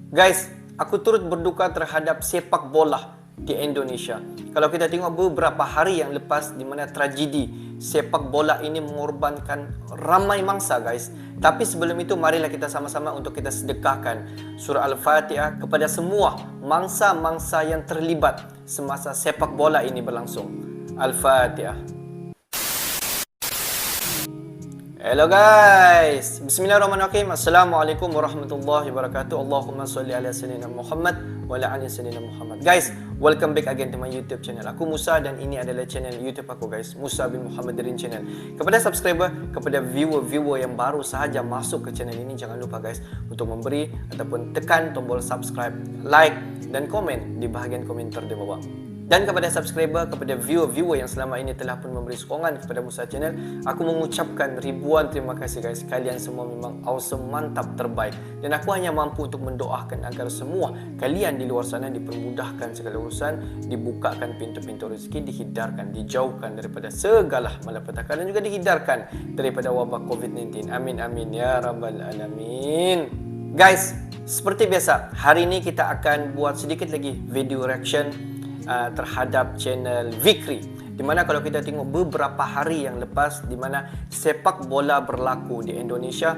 Guys, aku turut berduka terhadap sepak bola di Indonesia. Kalau kita tengok beberapa hari yang lepas di mana tragedi sepak bola ini mengorbankan ramai mangsa guys. Tapi sebelum itu marilah kita sama-sama untuk kita sedekahkan surah Al-Fatihah kepada semua mangsa-mangsa yang terlibat semasa sepak bola ini berlangsung. Al-Fatihah. Hello guys, bismillahirrahmanirrahim. Assalamualaikum warahmatullahi wabarakatuh. Allahumma salli ala sayyidina Muhammad wa ala ali sayyidina Muhammad. Guys, welcome back again to my YouTube channel. Aku Musa dan ini adalah channel YouTube aku guys, Musa bin Muhammad Darin Channel. Kepada subscriber, kepada viewer-viewer yang baru sahaja masuk ke channel ini, jangan lupa guys untuk memberi ataupun tekan tombol subscribe, like dan komen di bahagian komentar di bawah. Dan kepada subscriber, kepada viewer-viewer yang selama ini telah pun memberi sokongan kepada Musa Channel, aku mengucapkan ribuan terima kasih guys. Kalian semua memang awesome, mantap, terbaik. Dan aku hanya mampu untuk mendoakan agar semua kalian di luar sana dipermudahkan segala urusan, dibukakan pintu-pintu rezeki, dihindarkan, dijauhkan daripada segala malapetaka dan juga dihindarkan daripada wabak COVID-19. Amin amin ya rabbal alamin. Guys, seperti biasa, hari ini kita akan buat sedikit lagi video reaction terhadap channel Vikri, di mana kalau kita tengok beberapa hari yang lepas di mana sepak bola berlaku di Indonesia,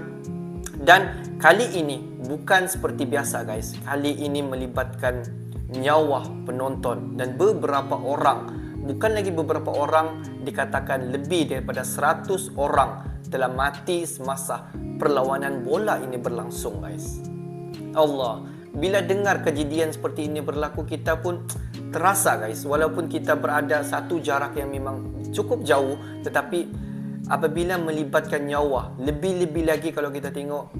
dan kali ini bukan seperti biasa guys. Kali ini melibatkan nyawa penonton dan beberapa orang, bukan lagi beberapa orang, dikatakan lebih daripada 100 orang telah mati semasa perlawanan bola ini berlangsung guys. Allah, bila dengar kejadian seperti ini berlaku, kita pun terasa guys, walaupun kita berada satu jarak yang memang cukup jauh, tetapi apabila melibatkan nyawa, lebih-lebih lagi kalau kita tengok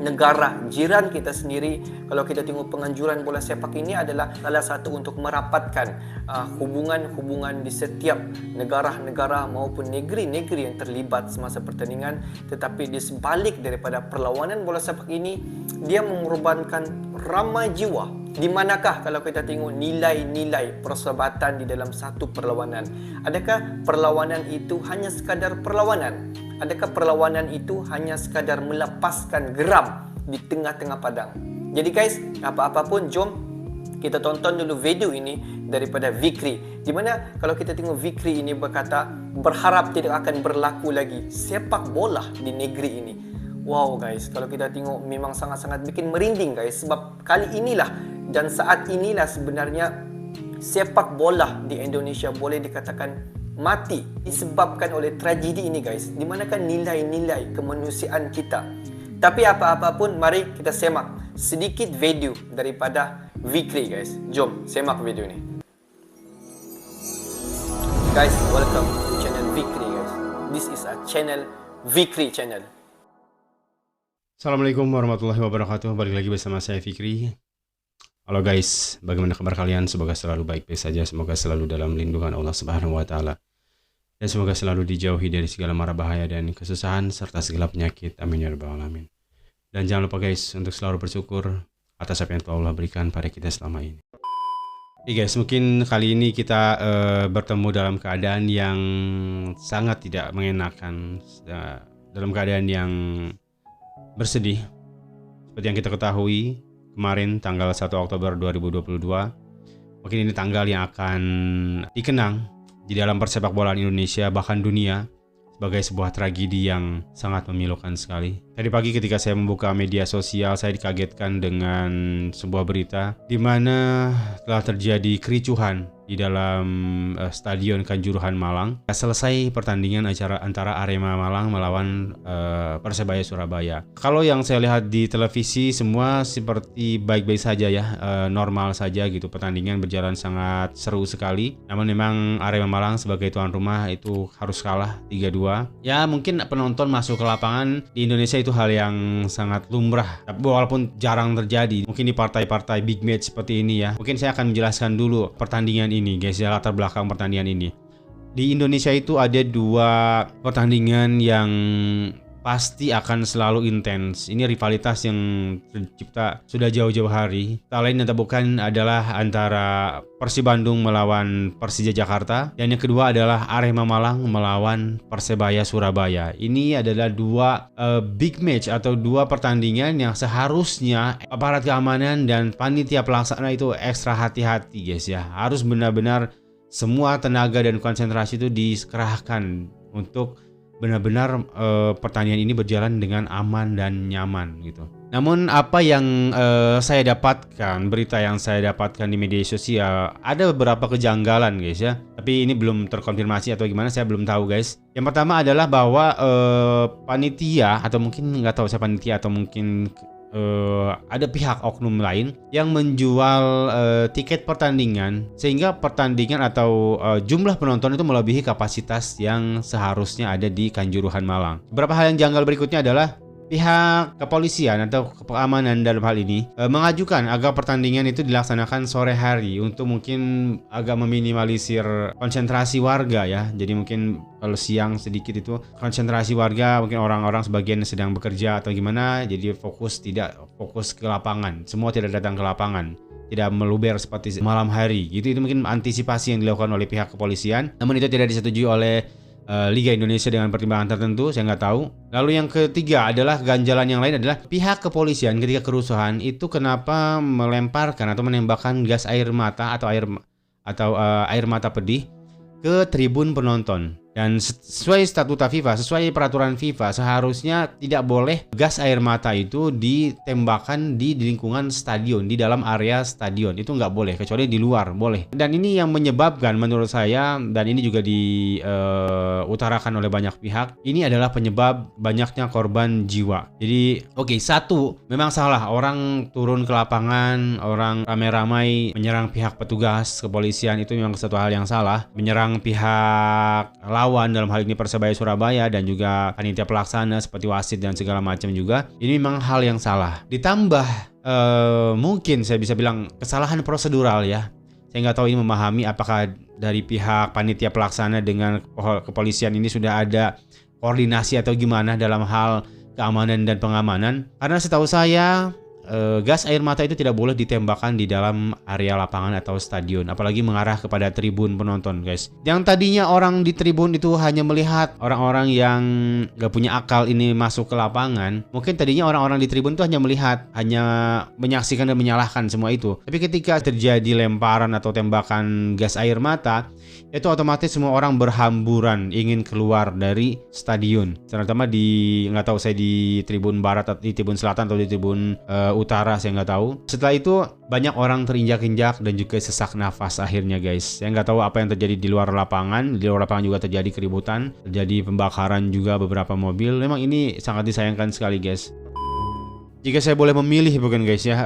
negara jiran kita sendiri, kalau kita tengok penganjuran bola sepak ini adalah salah satu untuk merapatkan hubungan-hubungan di setiap negara-negara maupun negeri-negeri yang terlibat semasa pertandingan. Tetapi di sebalik daripada perlawanan bola sepak ini, dia mengorbankan ramai jiwa. Di manakah kalau kita tengok nilai-nilai persahabatan di dalam satu perlawanan? Adakah perlawanan itu hanya sekadar perlawanan? Adakah perlawanan itu hanya sekadar melepaskan geram di tengah-tengah padang? Jadi guys, apa-apa pun, jom kita tonton dulu video ini daripada Vikri. Di mana kalau kita tengok Vikri ini berkata, berharap tidak akan berlaku lagi sepak bola di negeri ini. Wow guys, kalau kita tengok memang sangat-sangat bikin merinding guys. Sebab kali inilah dan saat inilah sebenarnya sepak bola di Indonesia boleh dikatakan mati disebabkan oleh tragedi ini guys. Di manakah nilai-nilai kemanusiaan kita? Tapi apa-apa pun, mari kita semak sedikit video daripada Vikri guys. Jom semak video ini. Guys, welcome to channel Vikri guys. This is a channel Vikri channel. Assalamualaikum warahmatullahi wabarakatuh. Balik lagi bersama saya Vikri. Halo guys, bagaimana kabar kalian? Semoga selalu baik-baik saja. Semoga selalu dalam lindungan Allah Subhanahu wa taala. Dan semoga selalu dijauhi dari segala mara bahaya dan kesusahan serta segala penyakit. Amin ya rabbal alamin. Dan jangan lupa guys untuk selalu bersyukur atas apa yang telah Allah berikan pada kita selama ini. Oke guys, mungkin kali ini kita bertemu dalam keadaan yang sangat tidak mengenakan, dalam keadaan yang bersedih. Seperti yang kita ketahui, kemarin tanggal 1 Oktober 2022, mungkin ini tanggal yang akan dikenang di dalam persepak bolaan Indonesia bahkan dunia sebagai sebuah tragedi yang sangat memilukan sekali. Tadi pagi ketika saya membuka media sosial, saya dikagetkan dengan sebuah berita di mana telah terjadi kericuhan di dalam Stadion Kanjuruhan Malang. Selesai pertandingan antara Arema Malang melawan Persebaya Surabaya. Kalau yang saya lihat di televisi semua seperti baik-baik saja ya, normal saja gitu. Pertandingan berjalan sangat seru sekali. Namun memang Arema Malang sebagai tuan rumah itu harus kalah 3-2. Ya mungkin penonton masuk ke lapangan di Indonesia itu hal yang sangat lumrah, walaupun jarang terjadi. Mungkin di partai-partai big match seperti ini ya. Mungkin saya akan menjelaskan dulu pertandingan ini guys ya, latar belakang pertandingan ini. Di Indonesia itu ada dua pertandingan yang pasti akan selalu intens. Ini rivalitas yang tercipta sudah jauh-jauh hari. Tak lain dan tak bukan adalah antara Persib Bandung melawan Persija Jakarta, dan yang kedua adalah Arema Malang melawan Persebaya Surabaya. Ini adalah dua big match atau dua pertandingan yang seharusnya aparat keamanan dan panitia pelaksana itu ekstra hati-hati guys ya. Harus benar-benar semua tenaga dan konsentrasi itu dikerahkan untuk benar-benar pertandingan ini berjalan dengan aman dan nyaman gitu. Namun apa yang saya dapatkan, berita yang saya dapatkan di media sosial, ada beberapa kejanggalan guys ya. Tapi ini belum terkonfirmasi atau gimana, saya belum tahu guys. Yang pertama adalah bahwa panitia atau mungkin nggak tahu saya panitia atau mungkin ada pihak oknum lain yang menjual tiket pertandingan sehingga pertandingan atau jumlah penonton itu melebihi kapasitas yang seharusnya ada di Kanjuruhan Malang. Beberapa hal yang janggal berikutnya adalah pihak kepolisian atau keamanan dalam hal ini mengajukan agar pertandingan itu dilaksanakan sore hari untuk mungkin agak meminimalisir konsentrasi warga ya. Jadi mungkin kalau siang sedikit itu konsentrasi warga, mungkin orang-orang sebagian sedang bekerja atau gimana, jadi tidak fokus ke lapangan. Semua tidak datang ke lapangan, tidak meluber seperti malam hari gitu. Itu mungkin antisipasi yang dilakukan oleh pihak kepolisian, namun itu tidak disetujui oleh Liga Indonesia dengan pertimbangan tertentu, saya nggak tahu. Lalu yang ketiga adalah ganjalan yang lain adalah pihak kepolisian ketika kerusuhan itu kenapa melemparkan atau menembakkan gas air mata atau air mata pedih ke tribun penonton. Dan sesuai statuta FIFA, sesuai peraturan FIFA, seharusnya tidak boleh gas air mata itu ditembakkan di lingkungan stadion, di dalam area stadion. Itu nggak boleh, kecuali di luar boleh. Dan ini yang menyebabkan menurut saya, dan ini juga diutarakan oleh banyak pihak, ini adalah penyebab banyaknya korban jiwa. Jadi satu, memang salah orang turun ke lapangan, orang ramai-ramai menyerang pihak petugas kepolisian, itu memang satu hal yang salah. Menyerang pihak lawan, dalam hal ini Persebaya Surabaya, dan juga panitia pelaksana seperti wasit dan segala macam juga, ini memang hal yang salah. Ditambah mungkin saya bisa bilang kesalahan prosedural ya. Saya nggak tahu ini memahami apakah dari pihak panitia pelaksana dengan kepolisian ini sudah ada koordinasi atau gimana dalam hal keamanan dan pengamanan. Karena setahu saya gas air mata itu tidak boleh ditembakkan di dalam area lapangan atau stadion, apalagi mengarah kepada tribun penonton guys. Yang tadinya orang di tribun itu hanya melihat orang-orang yang gak punya akal ini masuk ke lapangan, mungkin tadinya orang-orang di tribun itu hanya melihat, hanya menyaksikan dan menyalahkan semua itu. Tapi ketika terjadi lemparan atau tembakan gas air mata, itu otomatis semua orang berhamburan ingin keluar dari stadion. Terutama nggak tahu saya di tribun barat atau di tribun selatan atau di tribun utara, saya nggak tahu. Setelah itu banyak orang terinjak-injak dan juga sesak nafas akhirnya guys. Saya nggak tahu apa yang terjadi di luar lapangan. Di luar lapangan juga terjadi keributan, terjadi pembakaran juga beberapa mobil. Memang ini sangat disayangkan sekali guys. Jika saya boleh memilih bukan guys ya,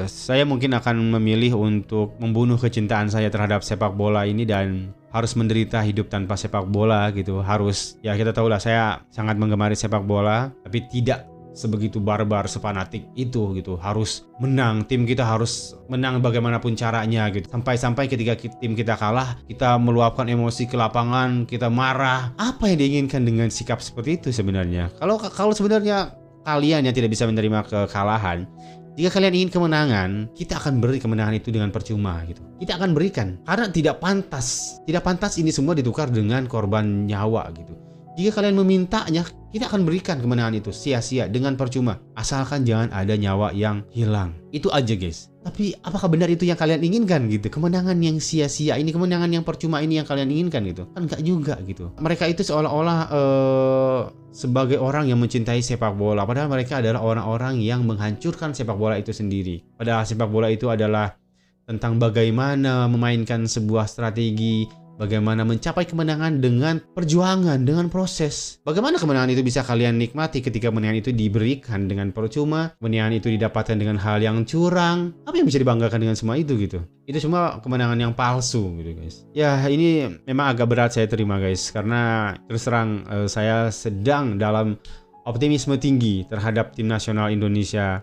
saya mungkin akan memilih untuk membunuh kecintaan saya terhadap sepak bola ini dan harus menderita hidup tanpa sepak bola gitu. Harus, ya kita tahu lah saya sangat menggemari sepak bola, tapi tidak sebegitu barbar, sefanatik itu gitu. Harus menang, tim kita harus menang bagaimanapun caranya gitu. Sampai-sampai ketika tim kita kalah, kita meluapkan emosi ke lapangan, kita marah. Apa yang diinginkan dengan sikap seperti itu sebenarnya? Kalau sebenarnya kalian yang tidak bisa menerima kekalahan, jika kalian ingin kemenangan, kita akan beri kemenangan itu dengan percuma gitu. Kita akan berikan karena tidak pantas ini semua ditukar dengan korban nyawa gitu. Jika kalian memintanya, kita akan berikan kemenangan itu sia-sia dengan percuma, asalkan jangan ada nyawa yang hilang. Itu aja guys. Tapi apakah benar itu yang kalian inginkan gitu? Kemenangan yang sia-sia ini, kemenangan yang percuma ini yang kalian inginkan gitu? Kan enggak juga gitu. Mereka itu seolah-olah sebagai orang yang mencintai sepak bola, padahal mereka adalah orang-orang yang menghancurkan sepak bola itu sendiri. Padahal sepak bola itu adalah tentang bagaimana memainkan sebuah strategi, bagaimana mencapai kemenangan dengan perjuangan, dengan proses. Bagaimana kemenangan itu bisa kalian nikmati ketika kemenangan itu diberikan dengan percuma, kemenangan itu didapatkan dengan hal yang curang. Apa yang bisa dibanggakan dengan semua itu gitu? Itu semua kemenangan yang palsu gitu guys. Ya ini memang agak berat saya terima guys, karena terus terang saya sedang dalam optimisme tinggi terhadap tim nasional Indonesia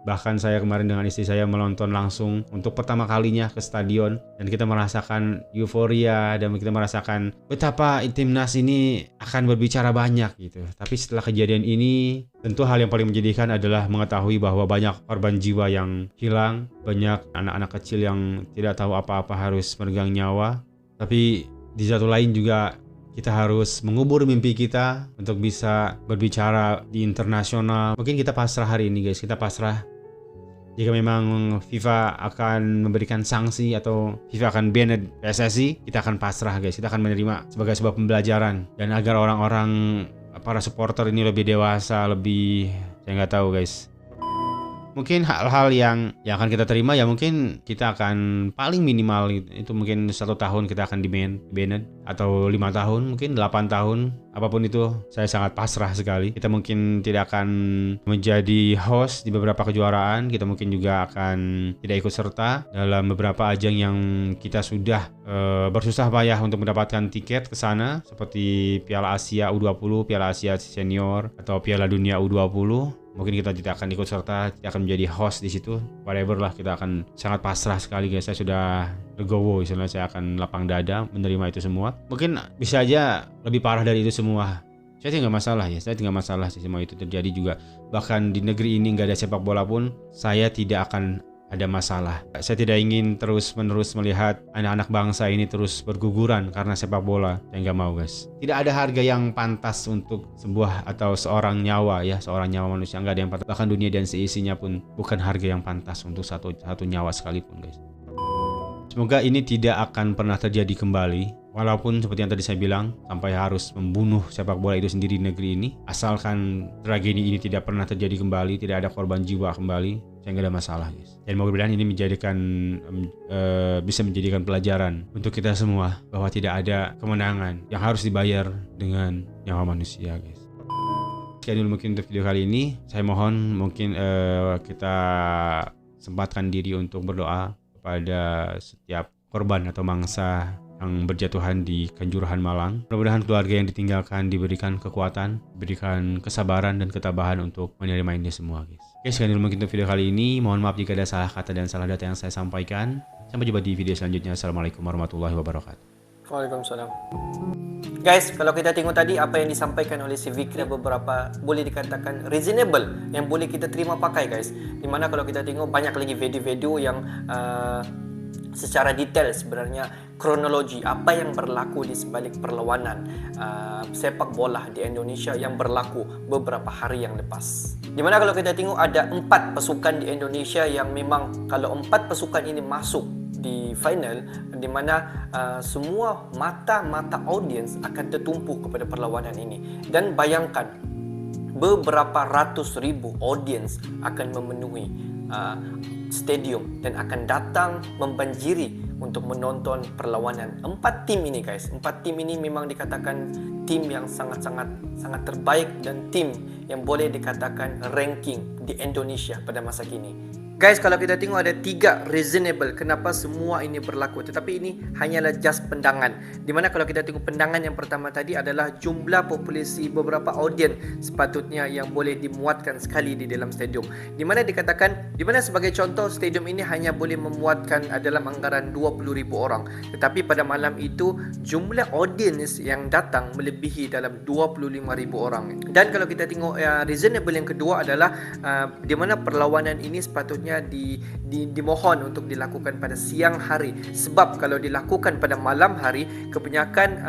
Bahkan saya kemarin dengan istri saya menonton langsung untuk pertama kalinya ke stadion, dan kita merasakan euforia dan kita merasakan betapa timnas ini akan berbicara banyak gitu. Tapi setelah kejadian ini, tentu hal yang paling menyedihkan adalah mengetahui bahwa banyak korban jiwa yang hilang, banyak anak-anak kecil yang tidak tahu apa-apa harus meregang nyawa. Tapi di satu lain juga kita harus mengubur mimpi kita untuk bisa berbicara di internasional. Mungkin kita pasrah hari ini guys, kita pasrah. Jika memang FIFA akan memberikan sanksi atau FIFA akan ban PSSI, kita akan pasrah guys. Kita akan menerima sebagai sebuah pembelajaran. Dan agar orang-orang, para supporter ini lebih dewasa, lebih, saya nggak tahu guys. Mungkin hal-hal yang akan kita terima ya mungkin kita akan paling minimal itu mungkin 1 tahun kita akan di-banned, atau 5 tahun, mungkin 8 tahun, apapun itu saya sangat pasrah sekali. Kita mungkin tidak akan menjadi host di beberapa kejuaraan, kita mungkin juga akan tidak ikut serta dalam beberapa ajang yang kita sudah bersusah payah untuk mendapatkan tiket ke sana, seperti Piala Asia U20, Piala Asia Senior, atau Piala Dunia U20. Mungkin kita tidak akan ikut serta, tidak akan menjadi host di situ. Whatever lah, kita akan sangat pasrah sekali guys. Saya sudah legowo, istilahnya saya akan lapang dada menerima itu semua. Mungkin bisa aja lebih parah dari itu semua. Saya tidak masalah ya, saya tidak masalah sih semua itu terjadi juga. Bahkan di negeri ini nggak ada sepak bola pun, saya tidak akan ada masalah. Saya tidak ingin terus-menerus melihat anak-anak bangsa ini terus berguguran karena sepak bola. Saya nggak mau guys. Tidak ada harga yang pantas untuk sebuah atau seorang nyawa ya, seorang nyawa manusia, nggak ada yang pantas. Bahkan dunia dan seisinya pun bukan harga yang pantas untuk satu nyawa sekalipun guys. Semoga ini tidak akan pernah terjadi kembali. Walaupun seperti yang tadi saya bilang, sampai harus membunuh sepak bola itu sendiri di negeri ini, asalkan tragedi ini tidak pernah terjadi kembali, tidak ada korban jiwa kembali, saya nggak ada masalah guys. Dan mudah-mudahan ini bisa menjadikan pelajaran untuk kita semua bahwa tidak ada kemenangan yang harus dibayar dengan nyawa manusia guys. Sekian dulu mungkin untuk video kali ini. Saya mohon mungkin kita sempatkan diri untuk berdoa kepada setiap korban atau mangsa yang berjatuhan di Kanjuruhan Malang. Mudah-mudahan keluarga yang ditinggalkan diberikan kekuatan, diberikan kesabaran dan ketabahan untuk menerima ini semua guys. Oke, sekian dulu mungkin untuk video kali ini. Mohon maaf jika ada salah kata dan salah data yang saya sampaikan. Sampai jumpa di video selanjutnya. Assalamualaikum warahmatullahi wabarakatuh. Waalaikumsalam. Guys, kalau kita tengok tadi apa yang disampaikan oleh si Fikri, beberapa boleh dikatakan reasonable yang boleh kita terima pakai guys. Dimana kalau kita tengok banyak lagi video-video yang secara detail sebenarnya kronologi apa yang berlaku di sebalik perlawanan sepak bola di Indonesia yang berlaku beberapa hari yang lepas. Dimana kalau kita tengok ada 4 pasukan di Indonesia yang memang kalau 4 pasukan ini masuk di final, di mana semua mata audiens akan tertumpu kepada perlawanan ini. Dan bayangkan beberapa ratus ribu audiens akan memenuhi stadium dan akan datang membanjiri untuk menonton perlawanan 4 tim ini guys. 4 tim ini memang dikatakan tim yang sangat terbaik dan tim yang boleh dikatakan ranking di Indonesia pada masa kini. Guys, kalau kita tengok ada 3 reasonable kenapa semua ini berlaku, tetapi ini hanyalah just pendangan. Dimana kalau kita tengok pendangan yang pertama tadi adalah jumlah populasi beberapa audien sepatutnya yang boleh dimuatkan sekali di dalam stadium. Dimana dikatakan, dimana sebagai contoh stadium ini hanya boleh memuatkan dalam anggaran 20,000 orang. Tetapi pada malam itu jumlah audiens yang datang melebihi dalam 25,000 orang. Dan kalau kita tengok reasonable yang kedua adalah dimana perlawanan ini sepatutnya dimohon untuk dilakukan pada siang hari, sebab kalau dilakukan pada malam hari kebanyakan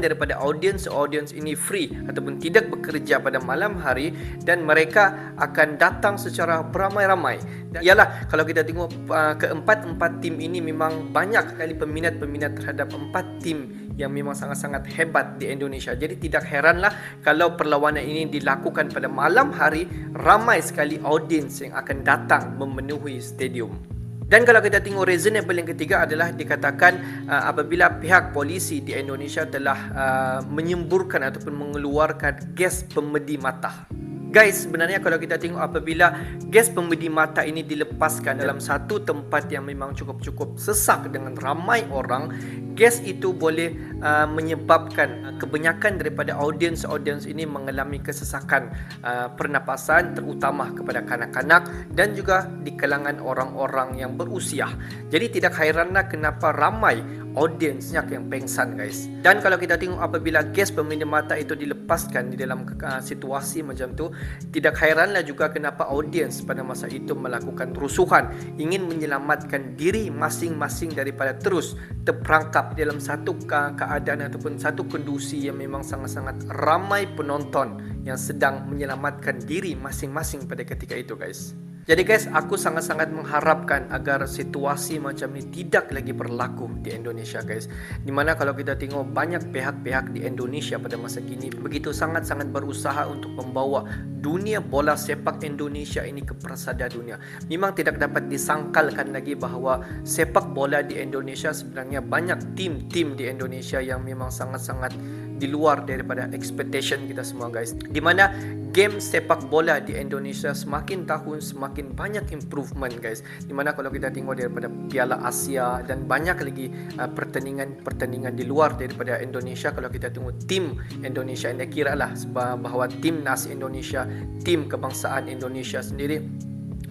daripada audiens ini free ataupun tidak bekerja pada malam hari dan mereka akan datang secara beramai-ramai. Ialah kalau kita tengok keempat tim ini memang banyak sekali peminat terhadap 4 tim yang memang sangat-sangat hebat di Indonesia. Jadi tidak heranlah kalau perlawanan ini dilakukan pada malam hari, ramai sekali audiens yang akan datang memenuhi stadium. Dan kalau kita tengok reasonable yang ketiga adalah dikatakan apabila pihak polisi di Indonesia telah menyemburkan ataupun mengeluarkan gas pemedih mata. Guys, sebenarnya kalau kita tengok apabila gas pembedi mata ini dilepaskan dalam satu tempat yang memang cukup sesak dengan ramai orang, gas itu boleh menyebabkan kebanyakan daripada audiens ini mengalami kesesakan pernafasan, terutama kepada kanak-kanak dan juga di kalangan orang-orang yang berusia. Jadi tidak hairanlah kenapa ramai audiensnya yang pengsan, guys. Dan kalau kita tengok apabila gas pembedi mata itu dilepaskan di dalam situasi macam tu, tidak hairanlah juga kenapa audiens pada masa itu melakukan rusuhan, ingin menyelamatkan diri masing-masing daripada terus terperangkap dalam satu keadaan ataupun satu kondisi yang memang sangat-sangat ramai penonton yang sedang menyelamatkan diri masing-masing pada ketika itu, guys. Jadi guys, aku sangat-sangat mengharapkan agar situasi macam ni tidak lagi berlaku di Indonesia, guys. Dimana kalau kita tengok banyak pihak-pihak di Indonesia pada masa kini begitu sangat-sangat berusaha untuk membawa dunia bola sepak Indonesia ini ke persada dunia. Memang tidak dapat disangkalkan lagi bahawa sepak bola di Indonesia sebenarnya banyak tim-tim di Indonesia yang memang sangat-sangat di luar daripada expectation kita semua, guys. Di mana game sepak bola di Indonesia semakin tahun semakin banyak improvement, guys. Di mana kalau kita tengok daripada Piala Asia dan banyak lagi pertandingan di luar daripada Indonesia, kalau kita tengok tim Indonesia ini, kiralah bahawa timnas Indonesia, tim kebangsaan Indonesia sendiri,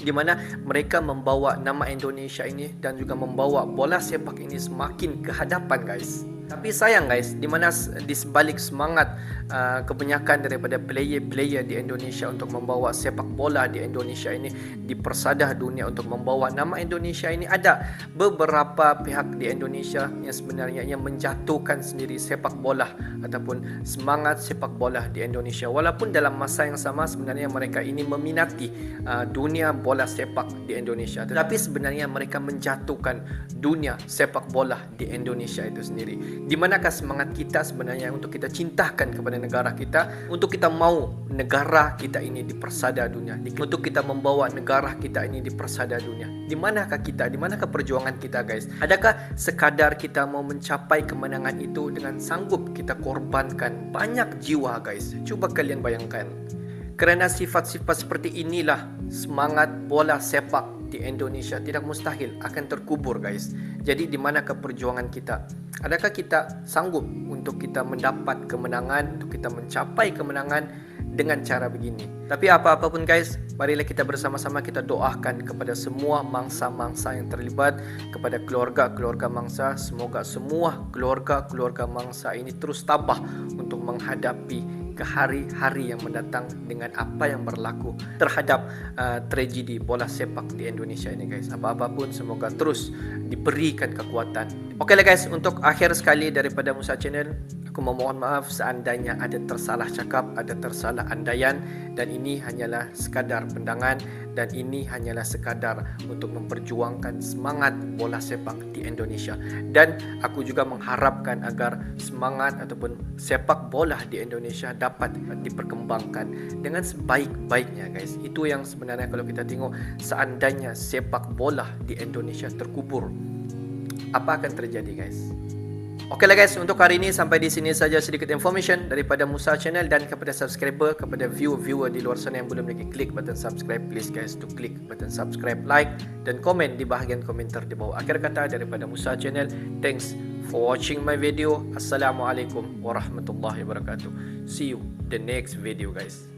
di mana mereka membawa nama Indonesia ini dan juga membawa bola sepak ini semakin ke hadapan, guys. Tapi sayang, guys, di mana di sebalik semangat kebanyakan daripada player-player di Indonesia untuk membawa sepak bola di Indonesia ini di persada dunia, untuk membawa nama Indonesia ini, ada beberapa pihak di Indonesia yang sebenarnya yang menjatuhkan sendiri sepak bola ataupun semangat sepak bola di Indonesia. Walaupun dalam masa yang sama sebenarnya mereka ini meminati dunia bola sepak di Indonesia, tetapi sebenarnya mereka menjatuhkan dunia sepak bola di Indonesia itu sendiri. Di manakah semangat kita sebenarnya untuk kita cintakan kepada negara kita, untuk kita mau negara kita ini di persada dunia, untuk kita membawa negara kita ini di persada dunia? Di manakah kita? Di manakah perjuangan kita, guys? Adakah sekadar kita mau mencapai kemenangan itu dengan sanggup kita korbankan banyak jiwa, guys? Cuba kalian bayangkan. Kerana sifat-sifat seperti inilah semangat bola sepak di Indonesia tidak mustahil akan terkubur, guys. Jadi di manakah perjuangan kita? Adakah kita sanggup untuk kita mendapat kemenangan, untuk kita mencapai kemenangan dengan cara begini? Tapi apa-apapun, guys, marilah kita bersama-sama kita doakan kepada semua mangsa-mangsa yang terlibat, kepada keluarga-keluarga mangsa. Semoga semua keluarga-keluarga mangsa ini terus tabah untuk menghadapi ke hari-hari yang mendatang dengan apa yang berlaku terhadap tragedi bola sepak di Indonesia ini, guys. Apa-apapun semoga terus diberikan kekuatan. Okeylah, guys, untuk akhir sekali daripada Musa Channel, aku memohon maaf seandainya ada tersalah cakap, ada tersalah andaian, dan ini hanyalah sekadar pandangan dan ini hanyalah sekadar untuk memperjuangkan semangat bola sepak di Indonesia. Dan aku juga mengharapkan agar semangat ataupun sepak bola di Indonesia dapat diperkembangkan dengan sebaik-baiknya, guys. Itu yang sebenarnya kalau kita tengok, seandainya sepak bola di Indonesia terkubur, apa akan terjadi, guys? Okeylah, guys, untuk hari ini sampai di sini saja sedikit information daripada Musa Channel. Dan kepada subscriber, kepada viewer di luar sana yang belum lagi klik button subscribe, please, guys, to klik button subscribe, like dan komen di bahagian komentar di bawah. Akhir kata daripada Musa Channel, thanks for watching my video. Assalamualaikum warahmatullahi wabarakatuh. See you the next video, guys.